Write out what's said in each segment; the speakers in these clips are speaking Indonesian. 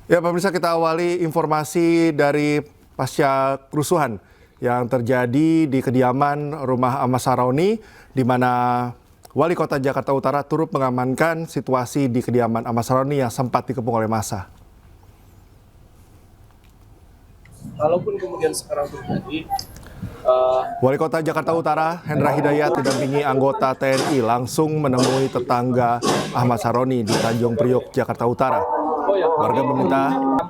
Ya, pemirsa, kita awali informasi dari pasca kerusuhan yang terjadi di kediaman rumah Ahmad Saroni, di mana Wali Kota Jakarta Utara turut mengamankan situasi di kediaman Ahmad Saroni yang sempat dikepung oleh massa. Kalaupun kemudian sekarang terjadi, Wali Kota Jakarta Utara, Hendra Hidayat, didampingi anggota TNI langsung menemui tetangga Ahmad Saroni di Tanjung Priok, Jakarta Utara. Warga meminta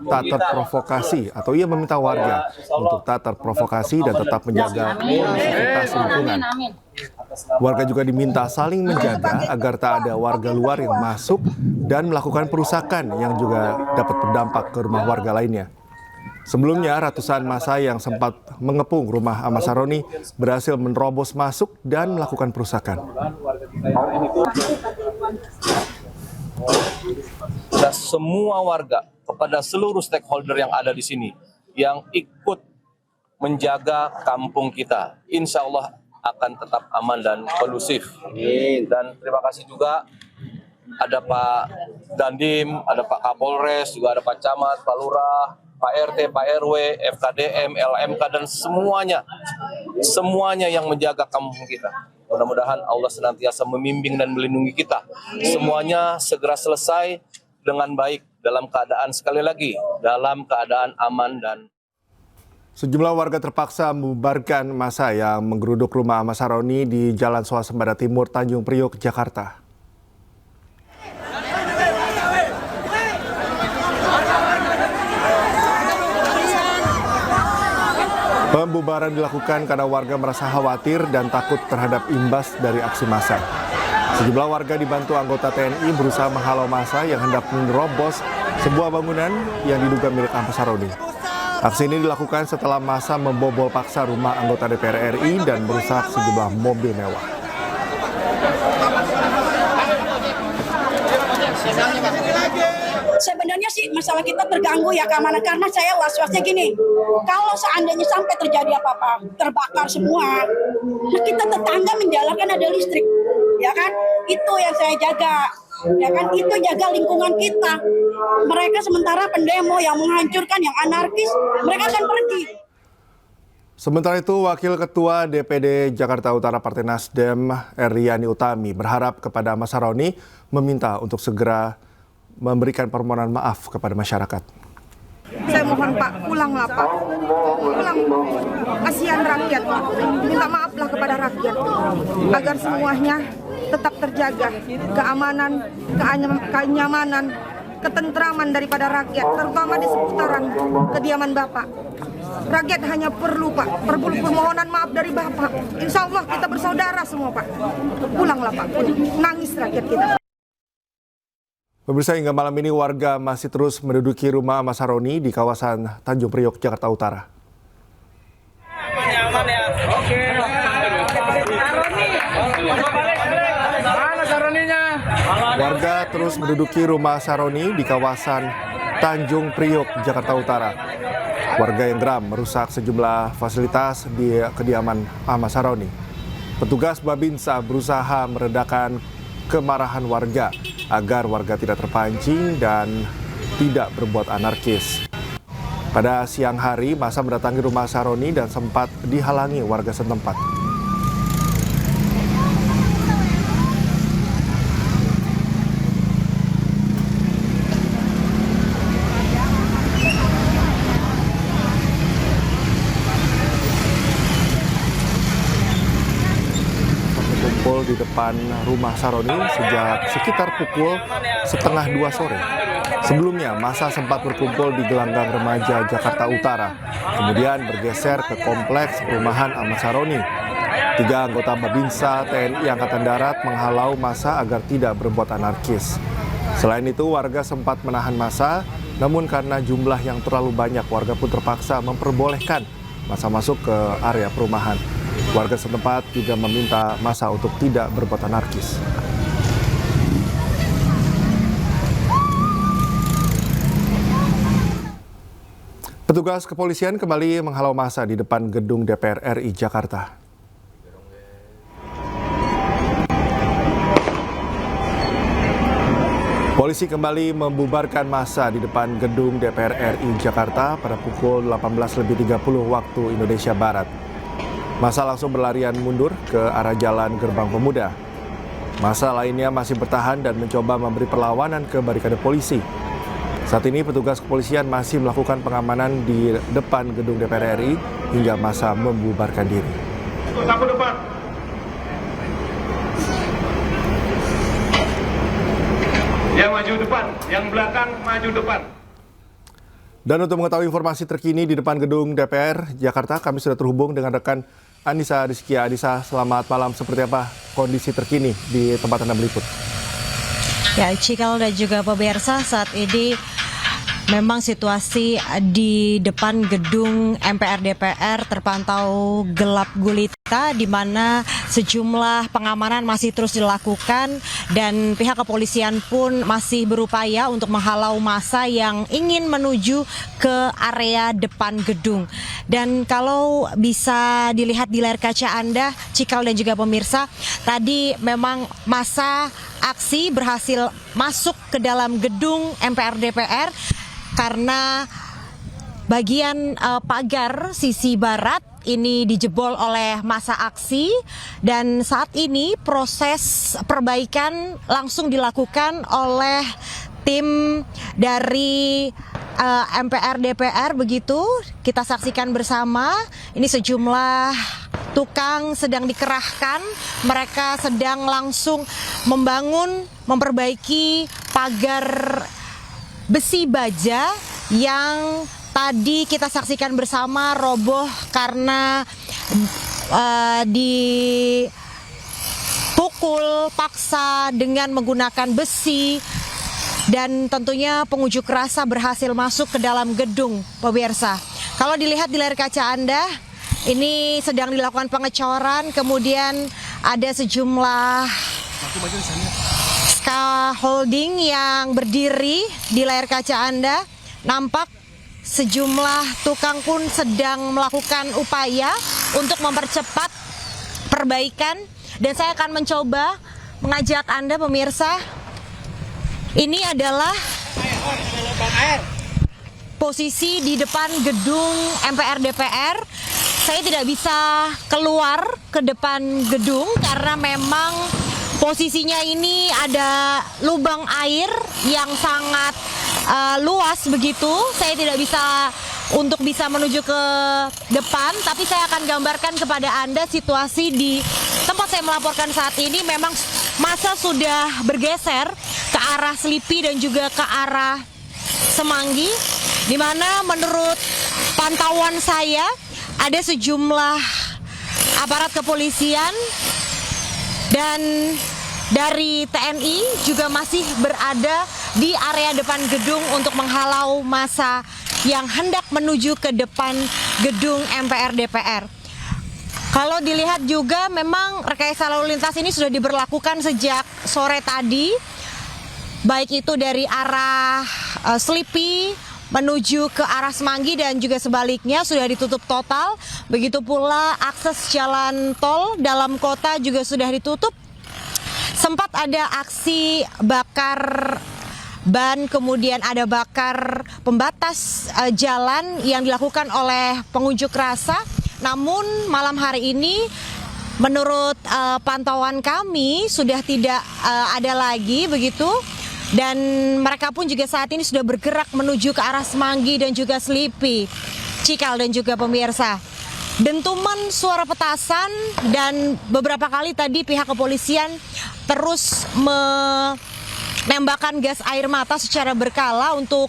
tak terprovokasi, atau ia meminta warga untuk tak terprovokasi dan tetap menjaga konektivitas lingkungan. Warga juga diminta saling menjaga agar tak ada warga luar yang masuk dan melakukan perusakan yang juga dapat berdampak ke rumah warga lainnya. Sebelumnya, ratusan massa yang sempat mengepung rumah Ahmad Saroni berhasil menerobos masuk dan melakukan perusakan. kepada semua warga, kepada seluruh stakeholder yang ada di sini, yang ikut menjaga kampung kita, insya Allah akan tetap aman dan kondusif. Dan terima kasih juga ada Pak Dandim, ada Pak Kapolres, juga ada Pak Camat, Pak Lurah, Pak RT, Pak RW, FKDM, LMK, dan semuanya yang menjaga kampung kita. Mudah-mudahan Allah senantiasa membimbing dan melindungi kita. Semuanya segera selesai dengan baik, dalam keadaan, sekali lagi, dalam keadaan aman dan... Sejumlah warga terpaksa membubarkan massa yang menggeruduk rumah Ahmad Saroni di Jalan Swasembada Timur, Tanjung Priok, Jakarta. Pembubaran dilakukan karena warga merasa khawatir dan takut terhadap imbas dari aksi massa. Sejumlah warga dibantu anggota TNI berusaha menghalau massa yang hendak menerobos sebuah bangunan yang diduga milik Ahmad Saroni. Aksi ini dilakukan setelah massa membobol paksa rumah anggota DPR RI dan merusak sejumlah mobil mewah. Sebenarnya sih masalah kita terganggu ya keamanan, karena saya was-wasnya gini, kalau seandainya sampai terjadi apa-apa, terbakar semua, nah kita tetangga menjalankan ada listrik, ya kan? Itu yang saya jaga, ya kan? Itu jaga lingkungan kita. Mereka sementara pendemo yang menghancurkan, yang anarkis, mereka akan pergi. Sementara itu, Wakil Ketua DPD Jakarta Utara Partai Nasdem, Riani Utami, berharap kepada Ahmad Saroni meminta untuk segera memberikan permohonan maaf kepada masyarakat. Saya mohon Pak, pulanglah Pak, pulang, kasihan rakyat Pak, minta maaflah kepada rakyat, agar semuanya tetap terjaga, keamanan, kenyamanan, ketentraman daripada rakyat, terutama di seputaran kediaman Bapak. Rakyat hanya perlu Pak, permohonan maaf dari Bapak. Insya Allah kita bersaudara semua Pak, pulanglah Pak, nangis rakyat kita. Pemirsa, hingga malam ini warga masih terus menduduki rumah Ahmad Saroni di kawasan Tanjung Priok, Jakarta Utara. Warga terus menduduki rumah Saroni di kawasan Tanjung Priok, Jakarta Utara. Warga yang geram merusak sejumlah fasilitas di kediaman Ahmad Saroni. Petugas Babinsa berusaha meredakan kemarahan warga agar warga tidak terpancing dan tidak berbuat anarkis. Pada siang hari, massa mendatangi rumah Saroni dan sempat dihalangi warga setempat. Di depan rumah Saroni sejak sekitar pukul 1:30 sore. Sebelumnya, massa sempat berkumpul di gelanggang remaja Jakarta Utara, kemudian bergeser ke kompleks perumahan Ahmad Saroni. 3 anggota Babinsa TNI Angkatan Darat menghalau massa agar tidak berbuat anarkis. Selain itu, warga sempat menahan massa, namun karena jumlah yang terlalu banyak, warga pun terpaksa memperbolehkan massa masuk ke area perumahan. Warga setempat juga meminta massa untuk tidak berbuat anarkis. Petugas kepolisian kembali menghalau massa di depan gedung DPR RI Jakarta. Polisi kembali membubarkan massa di depan gedung DPR RI Jakarta pada pukul 18.30 waktu Indonesia Barat. Massa langsung berlarian mundur ke arah Jalan Gerbang Pemuda. Massa lainnya masih bertahan dan mencoba memberi perlawanan ke barikade polisi. Saat ini petugas kepolisian masih melakukan pengamanan di depan gedung DPR RI hingga massa membubarkan diri. Sapu depan. Yang maju depan, yang belakang maju depan. Dan untuk mengetahui informasi terkini di depan gedung DPR Jakarta, kami sudah terhubung dengan rekan Anissa Rizkia. Anissa, selamat malam. Seperti apa kondisi terkini di tempat Anda meliput? Ya, Cikal dan juga pemirsa, saat ini memang situasi di depan gedung MPR DPR terpantau gelap gulita, di mana sejumlah pengamanan masih terus dilakukan dan pihak kepolisian pun masih berupaya untuk menghalau massa yang ingin menuju ke area depan gedung. Dan kalau bisa dilihat di layar kaca Anda, Cikal dan juga pemirsa, tadi memang massa aksi berhasil masuk ke dalam gedung MPR DPR karena bagian pagar sisi barat ini dijebol oleh massa aksi, dan saat ini proses perbaikan langsung dilakukan oleh tim dari MPR DPR. Begitu kita saksikan bersama, ini sejumlah tukang sedang dikerahkan, mereka sedang langsung memperbaiki pagar besi baja yang tadi kita saksikan bersama roboh karena dipukul paksa dengan menggunakan besi, dan tentunya pengunjuk rasa berhasil masuk ke dalam gedung, pemirsa. Kalau dilihat di layar kaca Anda, ini sedang dilakukan pengecoran, kemudian ada sejumlah scaffolding yang berdiri di layar kaca Anda. Nampak sejumlah tukang pun sedang melakukan upaya untuk mempercepat perbaikan, dan saya akan mencoba mengajak Anda pemirsa. Ini adalah posisi di depan gedung MPR DPR. Saya tidak bisa keluar ke depan gedung karena memang posisinya ini ada lubang air yang sangat luas begitu. Saya tidak bisa menuju ke depan, tapi saya akan gambarkan kepada Anda situasi di tempat saya melaporkan saat ini. Memang massa sudah bergeser ke arah Selipi dan juga ke arah Semanggi, di mana menurut pantauan saya ada sejumlah aparat kepolisian dan dari TNI juga masih berada di area depan gedung untuk menghalau massa yang hendak menuju ke depan gedung MPR DPR. Kalau dilihat juga memang rekayasa lalu lintas ini sudah diberlakukan sejak sore tadi, baik itu dari arah Selipi menuju ke arah Semanggi dan juga sebaliknya sudah ditutup total. Begitu pula akses jalan tol dalam kota juga sudah ditutup. Sempat ada aksi bakar ban, kemudian ada bakar pembatas jalan yang dilakukan oleh pengunjuk rasa. Namun malam hari ini menurut pantauan kami sudah tidak ada lagi begitu. Dan mereka pun juga saat ini sudah bergerak menuju ke arah Semanggi dan juga Selipi, Cikal dan juga pemirsa. Dentuman suara petasan dan beberapa kali tadi pihak kepolisian terus menembakkan gas air mata secara berkala untuk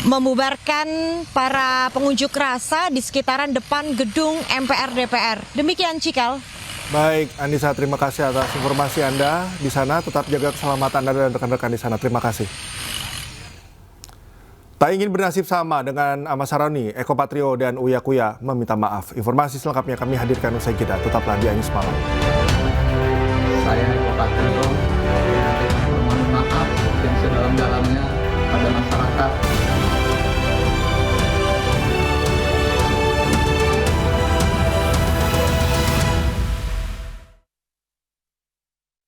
membubarkan para pengunjuk rasa di sekitaran depan gedung MPR DPR. Demikian, Cikal. Baik, Anissa, terima kasih atas informasi Anda di sana. Tetap jaga keselamatan Anda dan rekan-rekan di sana. Terima kasih. Tak ingin bernasib sama dengan Ahmad Saroni, Eko Patrio dan Uya Kuya meminta maaf. Informasi selengkapnya kami hadirkan usai jeda. Tetaplah di Anies Malam.